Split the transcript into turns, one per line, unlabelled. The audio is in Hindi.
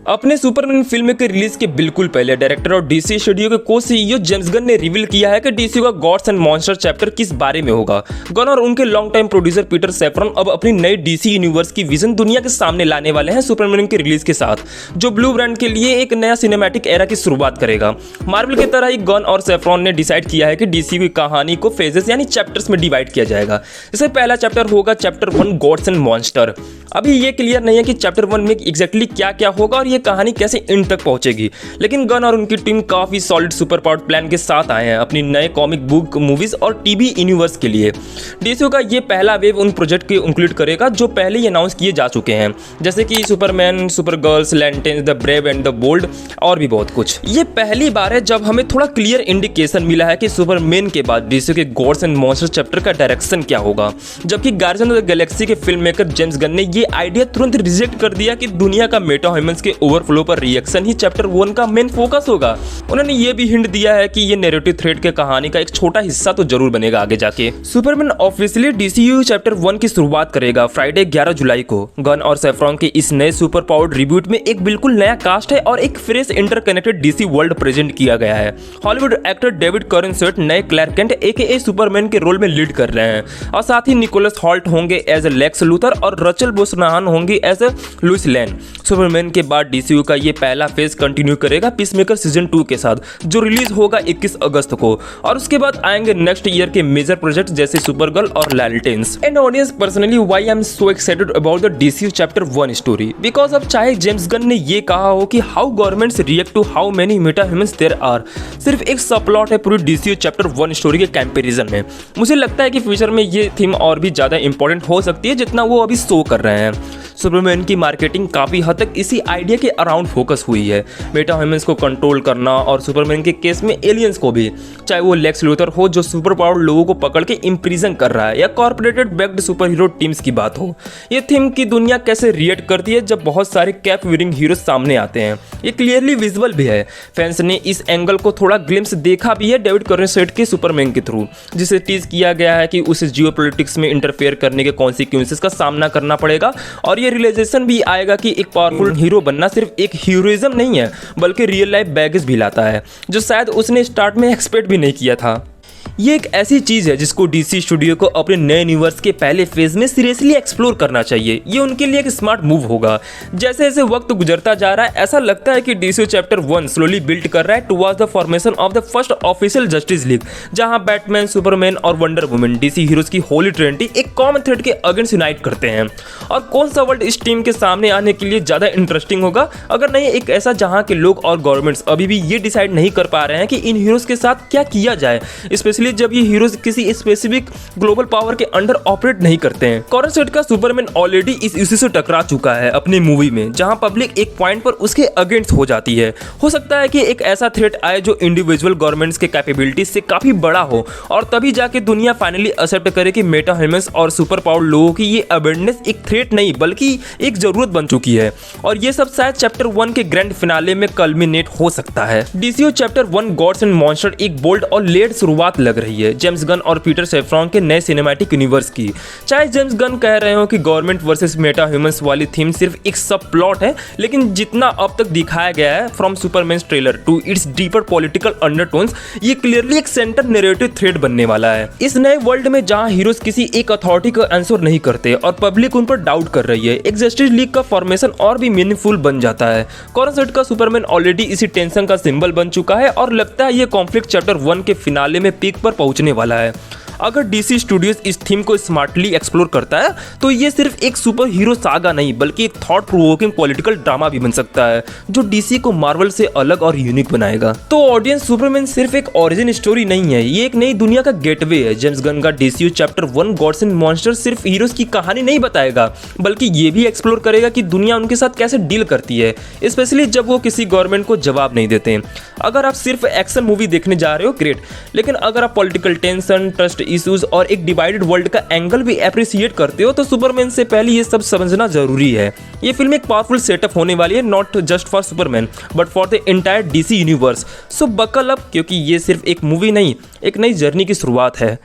अपने सुपरमैन फिल्म के रिलीज के बिल्कुल पहले डायरेक्टर और डीसी स्टूडियो के को सीईओ जेम्स गन ने रिवील किया है कि डीसी का गॉड्स एंड मॉन्स्टर चैप्टर किस बारे में होगा। गन और उनके long time producer Peter saffron अब अपनी नई डीसी यूनिवर्स की विजन दुनिया के सामने लाने वाले हैं सुपरमैन के रिलीज के साथ, जो ब्लू ब्रांड के लिए एक नया सिनेमैटिक एरा की शुरुआत करेगा। मार्वल की तरह ही गन और सैफरन ने डिसाइड किया है कि डीसी की कहानी को फेजेस यानी चैप्टर्स में डिवाइड किया जाएगा। इससे पहला चैप्टर होगा चैप्टर 1 गॉड्स एंड मॉन्स्टर। अभी ये क्लियर नहीं है कि चैप्टर 1 में एग्जैक्टली क्या क्या होगा और ये कहानी कैसे एंड तक पहुंचेगी, लेकिन गन और उनकी टीम काफी सॉलिड सुपर पावर्ड प्लान के साथ आए हैं अपनी नए कॉमिक बुक, मूवीज और टीवी यूनिवर्स के लिए। डीसी का ये पहला वेव उन प्रोजेक्ट के इंक्लूड करेगा जो पहले ही अनाउंस किए जा चुके हैं, जैसे कि Superman, super girls, Lanterns, the brave and the bold और भी बहुत कुछ। ये पहली बार है जब हमें थोड़ा क्लियर इंडिकेशन मिला है कि सुपरमैन के बाद डीसी के गॉड्स एंड मॉन्स्टर चैप्टर का डायरेक्शन क्या होगा, जबकि गार्डियन ऑफ द गैलेक्सी के फिल्म मेकर जेम्स गन ने ये आइडिया तुरंत रिजेक्ट कर दिया कि दुनिया का मेटा ह्यूमंस के ओवरफ्लो पर रिएक्शन ही चैप्टर 1 का मेन फोकस होगा। उन्होंने ये भी हिंट दिया है कि ये नैरेटिव थ्रेड के कहानी का एक छोटा हिस्सा तो जरूर बनेगा आगे जाके। सुपरमैन ऑफिशियली डीसीयू चैप्टर 1 की शुरुआत करेगा फ्राइडे 11 जुलाई को। गन और सैफरन के इस नए सुपर पावर्ड रिब्यूट में एक बिल्कुल नया कास्ट है और एक fresh interconnected DC world present किया गया है। हॉलीवुड एक्टर डेविड कर्नसेट नए क्लैर्क केंट एकेए सुपरमैन के रोल में लीड कर रहे हैं और साथ ही निकोलस हॉल्ट होंगे एज लेक्स लूथर और रचल ब्रोसनान होंगी एज लुइस लेन। सुपरमैन के बाद डीसीयू का ये पहला फेज कंटिन्यू करेगा पीसमेकर सीजन 2 के साथ, जो रिलीज होगा 21 अगस्त को, और उसके बाद आएंगे नेक्स्ट ईयर के मेजर प्रोजेक्ट जैसे सुपरगर्ल और Lanterns. And audience, personally why I am so excited about the DCU chapter 1 story, because अब चाहे जेम्स गन ने ये कहा हो कि how governments react to how many meta humans there are, सिर्फ एक सबप्लॉट है पूरी डीसीयू चैप्टर 1 स्टोरी के कंपैरिजन में। मुझे लगता है कि फ्यूचर में ये थीम और भी ज्यादा इंपॉर्टेंट हो सकती है जितना वो अभी शो कर रहे हैं। सुपरमैन की मार्केटिंग काफी हद तक इसी आइडिया के अराउंड फोकस हुई है, मेटा ह्यूमंस को कंट्रोल करना और सुपरमैन के केस में एलियंस को भी, चाहे वो लेक्स लूथर हो जो सुपर पावर्ड लोगों को पकड़ के इंप्रिजन कर रहा है, या कॉर्पोरेटेड बैक्ड सुपर हीरो टीम्स की बात हो। ये थीम की दुनिया कैसे रिएक्ट करती है जब बहुत सारे कैप वेयरिंग हीरो सामने आते हैं, ये क्लियरली विजुअल भी है। फैंस ने इस एंगल को थोड़ा ग्लिम्स देखा भी है डेविड कर्नसेट के सुपरमैन के थ्रू, जिसे टीज किया गया है कि उसे जियोपॉलिटिक्स में इंटरफेयर करने के कॉन्सिक्वेंसेस का सामना करना पड़ेगा, और ये रियलाइजेशन भी आएगा कि एक पावरफुल हीरो बनना सिर्फ एक हीरोइज्म नहीं है बल्कि रियल लाइफ बैगेज भी लाता है, जो शायद उसने स्टार्ट में एक्सपेक्ट भी नहीं किया था। ये एक ऐसी चीज है जिसको डीसी स्टूडियो को अपने नए यूनिवर्स के पहले फेज में सीरियसली एक्सप्लोर करना चाहिए। ये उनके लिए एक स्मार्ट मूव होगा। जैसे जैसे वक्त गुजरता जा रहा है, ऐसा लगता है कि डीसी चैप्टर 1 स्लोली बिल्ड कर रहा है towards the formation of the first official justice league, जहां बैटमैन, सुपरमैन और वंडर वुमन डीसी हीरोज की होली ट्रिनिटी एक कॉमन थ्रेड के अगेंस्ट यूनाइट करते हैं। और कौन सा वर्ल्ड इस टीम के सामने आने के लिए ज्यादा इंटरेस्टिंग होगा अगर नहीं एक ऐसा जहां के लोग और गवर्नमेंट्स अभी भी ये डिसाइड नहीं कर पा रहे हैं कि इन हीरोज के साथ क्या किया जाए, स्पेशली जब ये हीरोज किसी स्पेसिफिक ग्लोबल पावर के अंडर ऑपरेट नहीं करते हैं। कर्नसेट का सुपरमैन ऑलरेडी इस इश्यू से टकरा चुका है अपनी मूवी में, जहां पब्लिक एक पॉइंट पर उसके अगेंस्ट हो जाती है। हो सकता है कि एक ऐसा थ्रेट आए जो इंडिविजुअल गवर्नमेंट्स के कैपेबिलिटीज से काफी बड़ा हो, और तभी जाके दुनिया फाइनली एक्सेप्ट करे कि मेटा ह्यूमंस और सुपर पावर लोगों की ये अवेयरनेस एक थ्रेट नहीं बल्कि एक जरूरत बन चुकी है। और ये सब शायद चैप्टर 1 के ग्रैंड फिनाले में कल्मिनेट हो सकता है। DCU chapter 1 gods and monster एक बोल्ड और लेट शुरुआत लग रही है जेम्स गन और पीटर सैफरन के नए सिनेमैटिक यूनिवर्स की। चाहे जेम्स गन कह रहे हो कि गवर्नमेंट वर्सेस मेटा ह्यूमंस वाली थीम सिर्फ एक सब प्लॉट है, लेकिन जितना अब तक दिखाया गया है from Superman trailer to its deeper political undertones, ये क्लियरली एक सेंटर नैरेटिव थ्रेड बनने वाला है। इस नए वर्ल्ड में जहां हीरोज किसी एक अथॉरिटी को आंसर नहीं करते और पब्लिक उन पर डाउट कर रही है, एक जस्टिस लीग का फॉर्मेशन और भी मीनिंगफुल बन जाता है। कर्नसेट का सुपरमैन ऑलरेडी इसी टेंशन का सिंबल बन चुका है और लगता है ये कॉन्फ्लिक्ट चैप्टर 1 के फिनाले में पीक पर पहुंचने वाला है। अगर डीसी स्टूडियोज इस थीम को स्मार्टली एक्सप्लोर करता है तो ये सिर्फ एक सुपर हीरो सागा नहीं बल्कि एक थॉट प्रोवोकिंग पॉलिटिकल ड्रामा भी बन सकता है, जो डीसी को मार्वल से अलग और यूनिक बनाएगा। तो ऑडियंस, सुपरमैन सिर्फ एक ओरिजिन स्टोरी नहीं है, ये एक नई दुनिया का गेटवे है। जेम्स गन का DCU chapter 1 gods and monster सिर्फ हीरोज की कहानी नहीं बताएगा बल्कि ये भी एक्सप्लोर करेगा कि दुनिया उनके साथ कैसे डील करती है, स्पेशली जब वो किसी गवर्नमेंट को जवाब नहीं देते। अगर आप सिर्फ एक्शन मूवी देखने जा रहे हो, ग्रेट, लेकिन अगर आप पॉलिटिकल टेंशन, ट्रस्ट इश्यूज और एक डिवाइडेड वर्ल्ड का एंगल भी अप्रिशिएट करते हो तो सुपरमैन से पहले ये सब समझना जरूरी है। ये फिल्म एक पावरफुल सेटअप होने वाली है, not just for Superman but for the entire DC universe. So buckle up, क्योंकि ये सिर्फ एक मूवी नहीं, एक नई जर्नी की शुरुआत है।